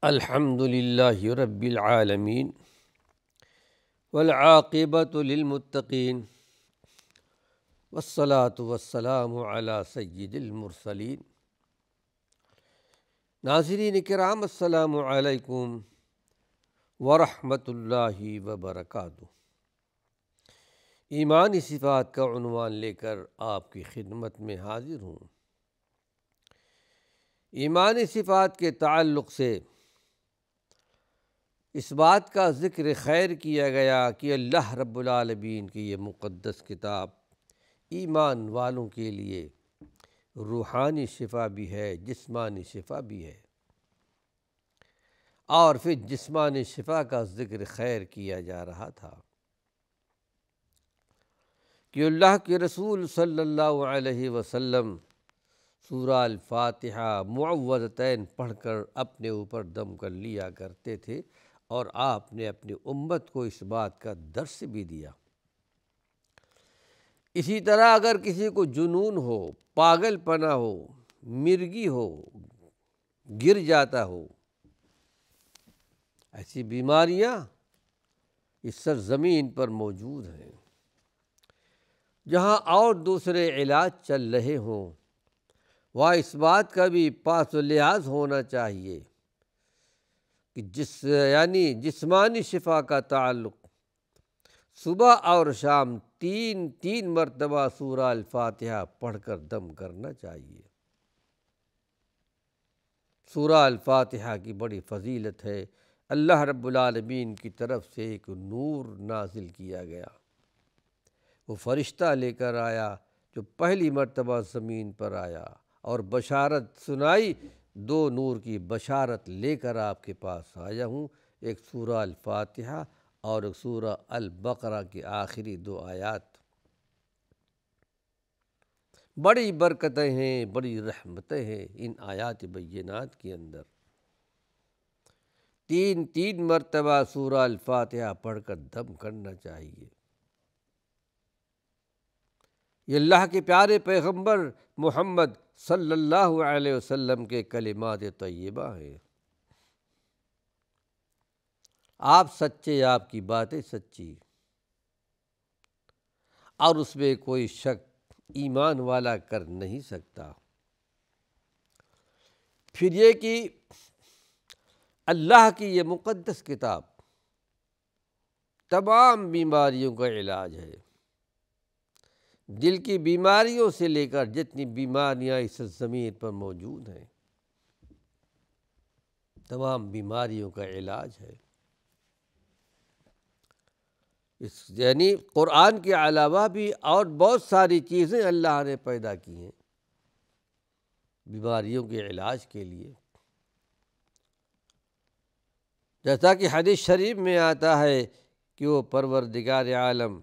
الحمد للہ رب العالمین والعاقبۃ للمتقین والصلاة والسلام علی سید المرسلین۔ ناظرین کرام، السلام علیکم ورحمۃ اللہ وبرکاتہ۔ ایمانی صفات کا عنوان لے کر آپ کی خدمت میں حاضر ہوں۔ ایمانی صفات کے تعلق سے اس بات کا ذکر خیر کیا گیا کہ اللہ رب العالمین کی یہ مقدس کتاب ایمان والوں کے لیے روحانی شفا بھی ہے، جسمانی شفا بھی ہے، اور پھر جسمانی شفا کا ذکر خیر کیا جا رہا تھا کہ اللہ کے رسول صلی اللہ علیہ وسلم سورہ الفاتحہ معوذتین پڑھ کر اپنے اوپر دم کر لیا کرتے تھے، اور آپ نے اپنی امت کو اس بات کا درس بھی دیا۔ اسی طرح اگر کسی کو جنون ہو، پاگل پنا ہو، مرگی ہو، گر جاتا ہو، ایسی بیماریاں اس سرزمین پر موجود ہیں۔ جہاں اور دوسرے علاج چل رہے ہوں، وہاں اس بات کا بھی پاس و لحاظ ہونا چاہیے کہ جسمانی شفا کا تعلق صبح اور شام تین مرتبہ سورہ الفاتحہ پڑھ کر دم کرنا چاہیے۔ سورہ الفاتحہ کی بڑی فضیلت ہے۔ اللہ رب العالمین کی طرف سے ایک نور نازل کیا گیا، وہ فرشتہ لے کر آیا جو پہلی مرتبہ زمین پر آیا اور بشارت سنائی۔ دو نور کی بشارت لے کر آپ کے پاس آیا ہوں، ایک سورہ الفاتحہ اور ایک سورہ البقرہ کی آخری 2 آیات۔ بڑی برکتیں ہیں، بڑی رحمتیں ہیں ان آیات بینات کے اندر۔ 3 مرتبہ سورہ الفاتحہ پڑھ کر دم کرنا چاہیے۔ یہ اللہ کے پیارے پیغمبر محمد صلی اللہ علیہ وسلم کے کلمات طیبہ ہیں۔ آپ سچے، آپ کی باتیں سچی، اور اس میں کوئی شک ایمان والا کر نہیں سکتا۔ پھر یہ کہ اللہ کی یہ مقدس کتاب تمام بیماریوں کا علاج ہے۔ دل کی بیماریوں سے لے کر جتنی بیماریاں اس زمین پر موجود ہیں، تمام بیماریوں کا علاج ہے۔ قرآن کے علاوہ بھی اور بہت ساری چیزیں اللہ نے پیدا کی ہیں بیماریوں کے علاج کے لیے۔ جیسا کہ حدیث شریف میں آتا ہے کہ وہ پروردگار عالم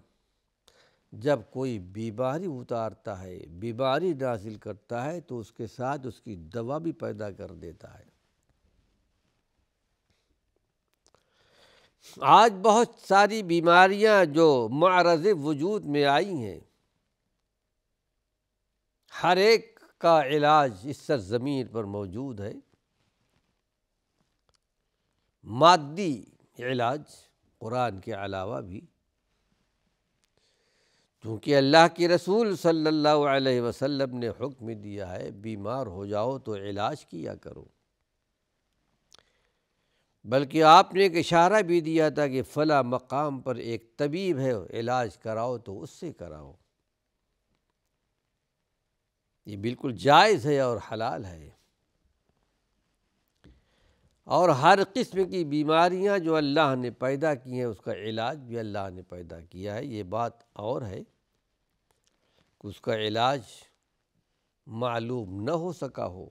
جب کوئی بیماری اتارتا ہے، بیماری نازل کرتا ہے، تو اس کے ساتھ اس کی دوا بھی پیدا کر دیتا ہے۔ آج بہت ساری بیماریاں جو معرض وجود میں آئی ہیں، ہر ایک کا علاج اس سرزمین پر موجود ہے۔ مادی علاج قرآن کے علاوہ بھی، کیونکہ اللہ کے رسول صلی اللہ علیہ وسلم نے حکم دیا ہے بیمار ہو جاؤ تو علاج کیا کرو، بلکہ آپ نے ایک اشارہ بھی دیا تھا کہ فلاں مقام پر ایک طبیب ہے، علاج کراؤ تو اس سے کراؤ۔ یہ بالکل جائز ہے اور حلال ہے، اور ہر قسم کی بیماریاں جو اللہ نے پیدا کی ہیں اس کا علاج بھی اللہ نے پیدا کیا ہے۔ یہ بات اور ہے کہ اس کا علاج معلوم نہ ہو سکا ہو۔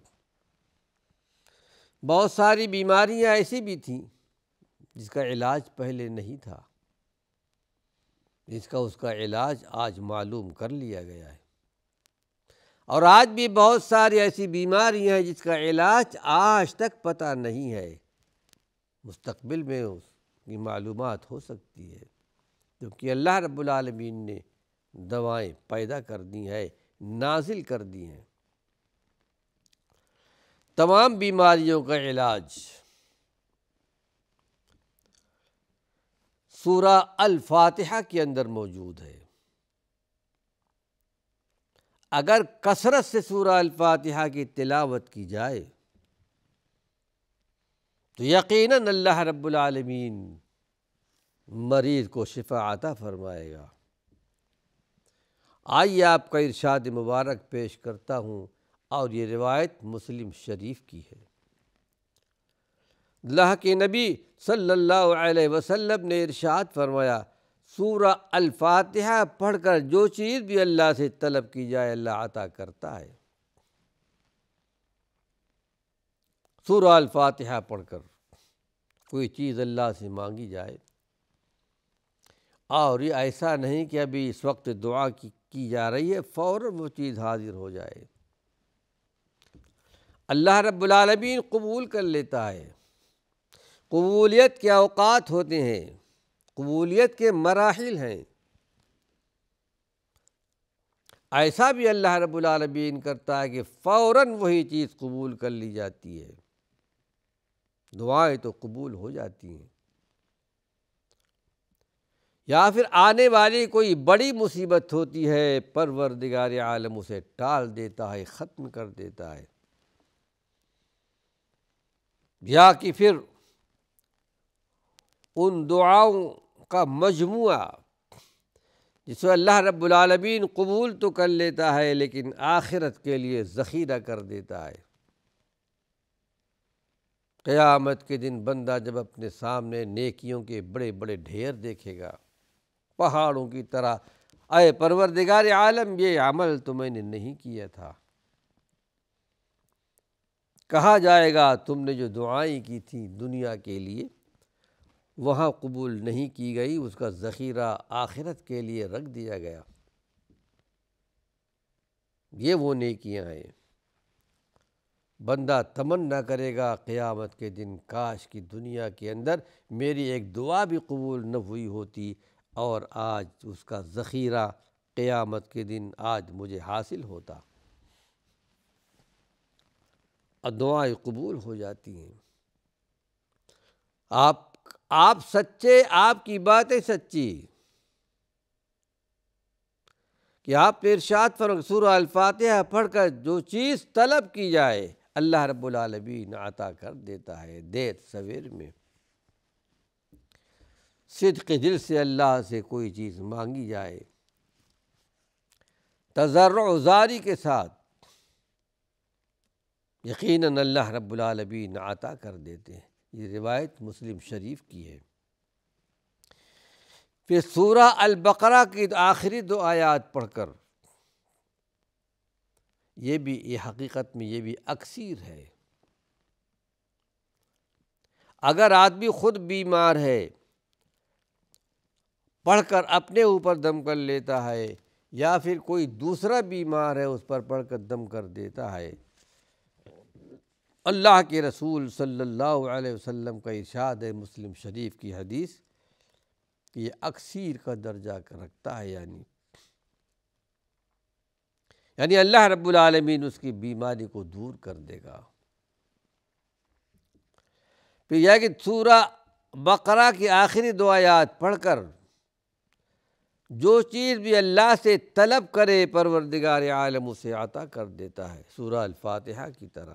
بہت ساری بیماریاں ایسی بھی تھیں جس کا علاج پہلے نہیں تھا، اس کا علاج آج معلوم کر لیا گیا ہے۔ اور آج بھی بہت ساری ایسی بیماریاں ہیں جس کا علاج آج تک پتہ نہیں ہے، مستقبل میں اس کی معلومات ہو سکتی ہے، کیونکہ اللہ رب العالمین نے دوائیں پیدا کر دی ہیں، نازل کر دی ہیں۔ تمام بیماریوں کا علاج سورہ الفاتحہ کے اندر موجود ہے۔ اگر کثرت سے سورہ الفاتحہ کی تلاوت کی جائے تو یقیناً اللہ رب العالمین مریض کو شفا عطا فرمائے گا۔ آئیے آپ کا ارشاد مبارک پیش کرتا ہوں، اور یہ روایت مسلم شریف کی ہے۔ اللہ کے نبی صلی اللہ علیہ وسلم نے ارشاد فرمایا، سورہ الفاتحہ پڑھ کر جو چیز بھی اللہ سے طلب کی جائے اللہ عطا کرتا ہے۔ سورہ الفاتحہ پڑھ کر کوئی چیز اللہ سے مانگی جائے، اور یہ ایسا نہیں کہ ابھی اس وقت دعا کی جا رہی ہے فوراً وہ چیز حاضر ہو جائے۔ اللہ رب العالمین قبول کر لیتا ہے۔ قبولیت کے اوقات ہوتے ہیں، قبولیت کے مراحل ہیں۔ ایسا بھی اللہ رب العالمین کرتا ہے کہ فوراً وہی چیز قبول کر لی جاتی ہے، دعائیں تو قبول ہو جاتی ہیں۔ یا پھر آنے والی کوئی بڑی مصیبت ہوتی ہے، پروردگار عالم اسے ٹال دیتا ہے، ختم کر دیتا ہے۔ یا کہ پھر ان دعاؤں کا مجموعہ جسے اللہ رب العالمین قبول تو کر لیتا ہے لیکن آخرت کے لیے ذخیرہ کر دیتا ہے۔ قیامت کے دن بندہ جب اپنے سامنے نیکیوں کے بڑے بڑے ڈھیر دیکھے گا پہاڑوں کی طرح، اے پروردگار عالم یہ عمل تو میں نے نہیں کیا تھا، کہا جائے گا تم نے جو دعائیں کی تھیں دنیا کے لیے وہاں قبول نہیں کی گئی، اس کا ذخیرہ آخرت کے لیے رکھ دیا گیا۔ یہ وہ نیکیاں ہیں۔ بندہ تمنا کرے گا قیامت کے دن کاش کی دنیا کے اندر میری ایک دعا بھی قبول نہ ہوئی ہوتی، اور آج اس کا ذخیرہ قیامت کے دن آج مجھے حاصل ہوتا۔ اور دعائیں قبول ہو جاتی ہیں۔ آپ سچے، آپ کی باتیں سچی، کہ آپ نے ارشاد فرمایا سورہ الفاتحہ پڑھ کر جو چیز طلب کی جائے اللہ رب العالمین عطا کر دیتا ہے دیر سویر میں۔ صدق دل سے اللہ سے کوئی چیز مانگی جائے، تضرع و زاری کے ساتھ، یقیناً اللہ رب العالمین عطا کر دیتے ہیں۔ یہ روایت مسلم شریف کی ہے۔ پھر سورہ البقرہ کی آخری 2 آیات پڑھ کر یہ حقیقت میں یہ بھی اکثیر ہے۔ اگر آدمی خود بیمار ہے پڑھ کر اپنے اوپر دم کر لیتا ہے، یا پھر کوئی دوسرا بیمار ہے اس پر پڑھ کر دم کر دیتا ہے، اللہ کے رسول صلی اللہ علیہ وسلم کا ارشاد ہے مسلم شریف کی حدیث کہ یہ اکثیر کا درجہ رکھتا ہے، یعنی اللہ رب العالمین اس کی بیماری کو دور کر دے گا۔ پھر یہ کہ سورہ بقرہ کی آخری 2 آیات پڑھ کر جو چیز بھی اللہ سے طلب کرے پروردگار عالم اسے عطا کر دیتا ہے، سورہ الفاتحہ کی طرح۔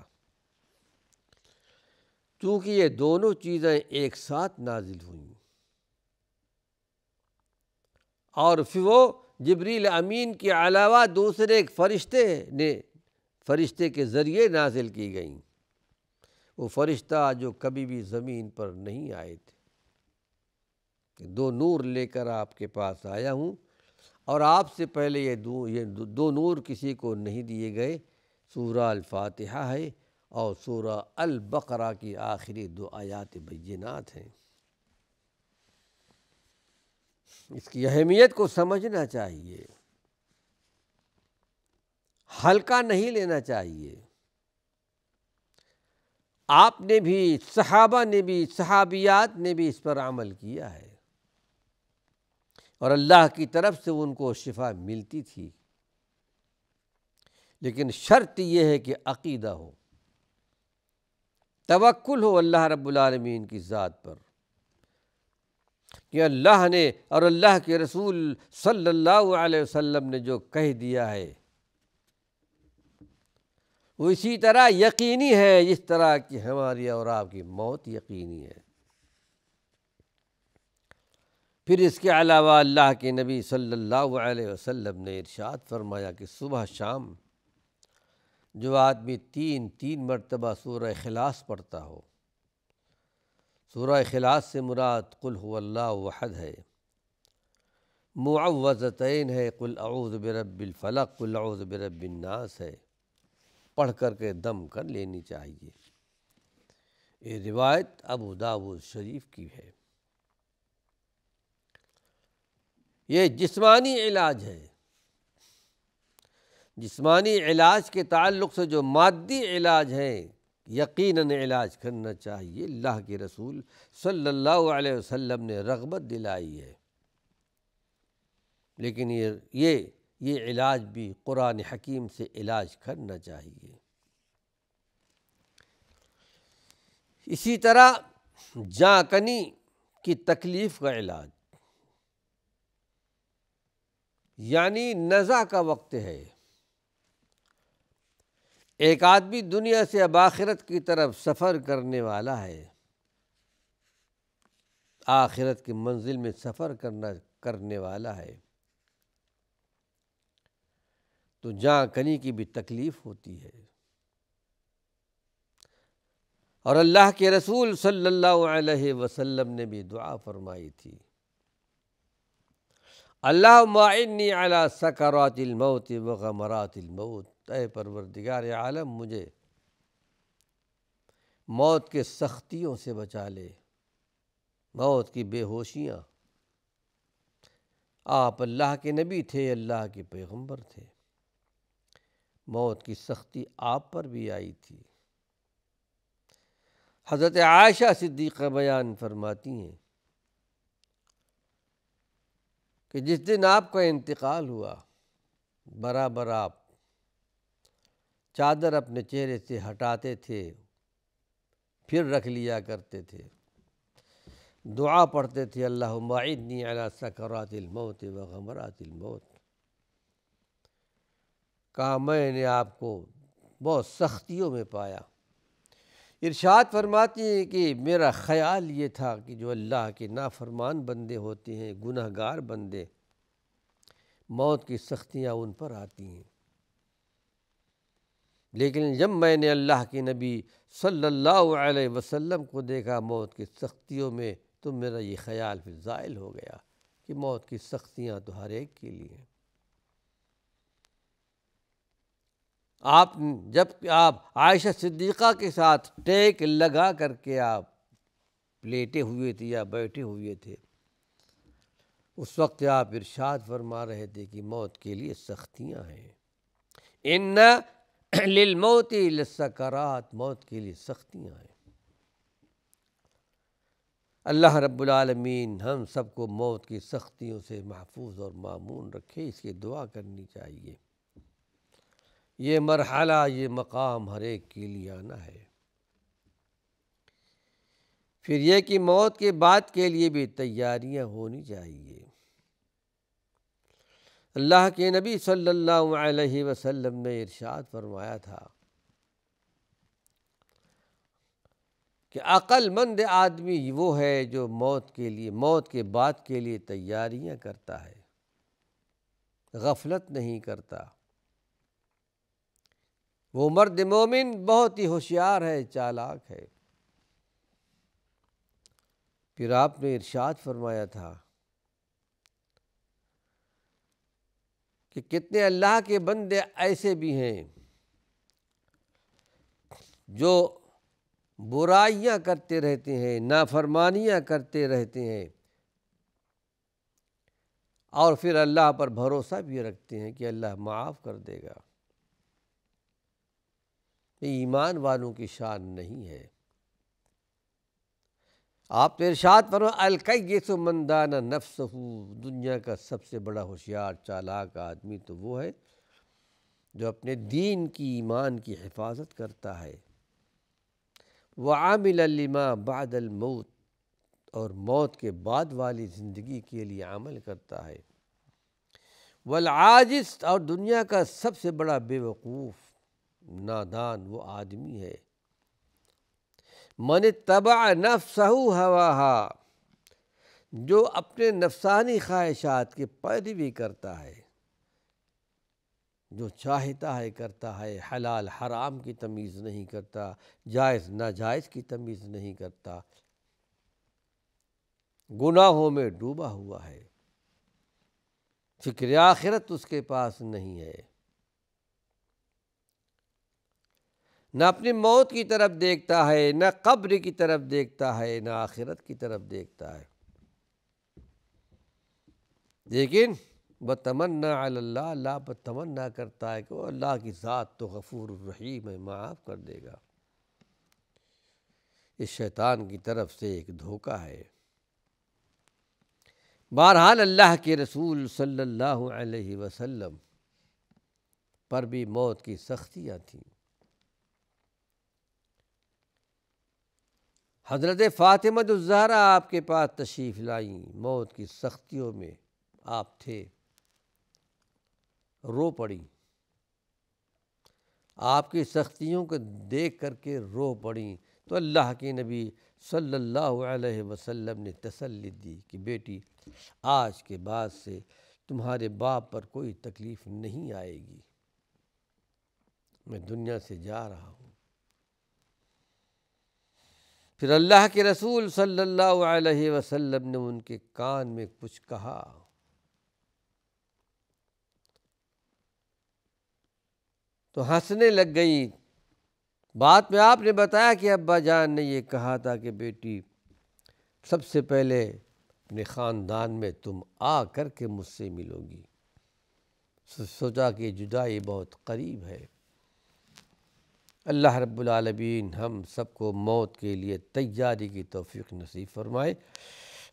چونکہ یہ دونوں چیزیں ایک ساتھ نازل ہوئیں، اور پھر وہ جبریل امین کے علاوہ دوسرے ایک فرشتے کے ذریعے نازل کی گئیں، وہ فرشتہ جو کبھی بھی زمین پر نہیں آئے تھے، کہ 2 نور لے کر آپ کے پاس آیا ہوں، اور آپ سے پہلے یہ 2 نور کسی کو نہیں دیے گئے، سورہ الفاتحہ ہے اور سورہ البقرہ کی آخری 2 آیات بینات ہیں۔ اس کی اہمیت کو سمجھنا چاہیے، ہلکا نہیں لینا چاہیے۔ آپ نے بھی، صحابہ نے بھی، صحابیات نے بھی اس پر عمل کیا ہے، اور اللہ کی طرف سے ان کو شفا ملتی تھی، لیکن شرط یہ ہے کہ عقیدہ ہو، توکل ہو اللہ رب العالمین کی ذات پر۔ کہ اللہ نے اور اللہ کے رسول صلی اللہ علیہ وسلم نے جو کہہ دیا ہے وہ اسی طرح یقینی ہے جس طرح کہ ہماری اور آپ کی موت یقینی ہے۔ پھر اس کے علاوہ اللہ کے نبی صلی اللہ علیہ وسلم نے ارشاد فرمایا کہ صبح شام جو آدمی تین مرتبہ سورہ اخلاص پڑھتا ہو، سورہ اخلاص سے مراد قل هو اللہ احد ہے، معوذتین ہے، قل اعوذ برب الفلق، قل اعوذ برب الناس ہے، پڑھ کر کے دم کر لینی چاہیے۔ یہ روایت ابو داؤد شریف کی ہے۔ یہ جسمانی علاج ہے۔ جسمانی علاج کے تعلق سے جو مادی علاج ہے یقیناً علاج کرنا چاہیے، اللہ کے رسول صلی اللہ علیہ وسلم نے رغبت دلائی ہے، لیکن یہ علاج بھی قرآن حکیم سے علاج کرنا چاہیے۔ اسی طرح جاں کنی کی تکلیف کا علاج، یعنی نزع کا وقت ہے، ایک آدمی دنیا سے اب آخرت کی طرف سفر کرنے والا ہے، آخرت کی منزل میں سفر کرنے والا ہے، تو جاں کنی کی بھی تکلیف ہوتی ہے۔ اور اللہ کے رسول صلی اللہ علیہ وسلم نے بھی دعا فرمائی تھی، اللہم اعنی علی سکرات الموت وغمرات الموت، اے پروردگار عالم مجھے موت کے سختیوں سے بچا لے، موت کی بے ہوشیاں۔ آپ اللہ کے نبی تھے، اللہ کے پیغمبر تھے، موت کی سختی آپ پر بھی آئی تھی۔ حضرت عائشہ صدیقہ بیان فرماتی ہیں کہ جس دن آپ کا انتقال ہوا، برابر آپ چادر اپنے چہرے سے ہٹاتے تھے، پھر رکھ لیا کرتے تھے، دعا پڑھتے تھے، اللہم اعنی علی سکرات الموت وغمرات الموت۔ کہا میں نے آپ کو بہت سختیوں میں پایا۔ ارشاد فرماتی ہیں کہ میرا خیال یہ تھا کہ جو اللہ کے نافرمان بندے ہوتے ہیں، گناہ گار بندے، موت کی سختیاں ان پر آتی ہیں، لیکن جب میں نے اللہ کے نبی صلی اللہ علیہ وسلم کو دیکھا موت کی سختیوں میں، تو میرا یہ خیال پھر زائل ہو گیا کہ موت کی سختیاں تو ہر ایک کے لیے ہیں۔ جب آپ عائشہ صدیقہ کے ساتھ ٹیک لگا کر کے آپ لیٹے ہوئے تھے یا بیٹھے ہوئے تھے، اس وقت آپ ارشاد فرما رہے تھے کہ موت کے لیے سختیاں ہیں، ان للموت لسکرات، موت کے لیے سختیاں ہیں۔ اللہ رب العالمین ہم سب کو موت کی سختیوں سے محفوظ اور مامون رکھے، اس کی دعا کرنی چاہیے۔ یہ مرحلہ، یہ مقام ہر ایک کے لیے آنا ہے۔ پھر یہ کہ موت کے بعد کے لیے بھی تیاریاں ہونی چاہیے۔ اللہ کے نبی صلی اللہ علیہ وسلم نے ارشاد فرمایا تھا کہ عقل مند آدمی وہ ہے جو موت کے بعد کے لیے تیاریاں کرتا ہے، غفلت نہیں کرتا۔ وہ مرد مومن بہت ہی ہوشیار ہے، چالاک ہے۔ پھر آپ نے ارشاد فرمایا تھا کہ کتنے اللہ کے بندے ایسے بھی ہیں جو برائیاں کرتے رہتے ہیں، نافرمانیاں کرتے رہتے ہیں، اور پھر اللہ پر بھروسہ بھی رکھتے ہیں کہ اللہ معاف کر دے گا۔ یہ ایمان والوں کی شان نہیں ہے۔ آپ نے ارشاد فرمایا الکیس من دان نفسہ، دنیا کا سب سے بڑا ہوشیار چالاک آدمی تو وہ ہے جو اپنے دین کی، ایمان کی حفاظت کرتا ہے، وعامل لما بعد الموت، اور موت کے بعد والی زندگی کے لیے عمل کرتا ہے۔ والعاجز، اور دنیا کا سب سے بڑا بے وقوف نادان وہ آدمی ہے، من اتبع نفسہ ہواہا، جو اپنے نفسانی خواہشات کی پیروی کرتا ہے، جو چاہتا ہے کرتا ہے، حلال حرام کی تمیز نہیں کرتا، جائز ناجائز کی تمیز نہیں کرتا، گناہوں میں ڈوبا ہوا ہے، فکر آخرت اس کے پاس نہیں ہے، نہ اپنی موت کی طرف دیکھتا ہے، نہ قبر کی طرف دیکھتا ہے، نہ آخرت کی طرف دیکھتا ہے، لیکن بتمنا علی اللہ، اللہ پر تمنا کرتا ہے کہ وہ اللہ کی ذات تو غفور الرحیم ہے، معاف کر دے گا۔ اس شیطان کی طرف سے ایک دھوکہ ہے۔ بہرحال اللہ کے رسول صلی اللہ علیہ وسلم پر بھی موت کی سختیاں تھیں۔ حضرت فاطمہ الزہرا آپ کے پاس تشریف لائیں، موت کی سختیوں میں آپ تھے، رو پڑی، آپ کی سختیوں کو دیکھ کر کے رو پڑیں، تو اللہ کے نبی صلی اللہ علیہ وسلم نے تسلی دی کہ بیٹی آج کے بعد سے تمہارے باپ پر کوئی تکلیف نہیں آئے گی، میں دنیا سے جا رہا ہوں۔ پھر اللہ کے رسول صلی اللہ علیہ وسلم نے ان کے کان میں کچھ کہا، تو ہنسنے لگ گئی۔ بعد میں آپ نے بتایا کہ ابا جان نے یہ کہا تھا کہ بیٹی سب سے پہلے اپنے خاندان میں تم آ کر کے مجھ سے ملو گی، سوچا کہ جدائی بہت قریب ہے۔ اللہ رب العالمین ہم سب کو موت کے لیے تیاری کی توفیق نصیب فرمائے۔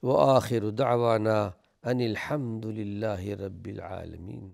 وآخر دعوانا ان الحمد للہ رب العالمین۔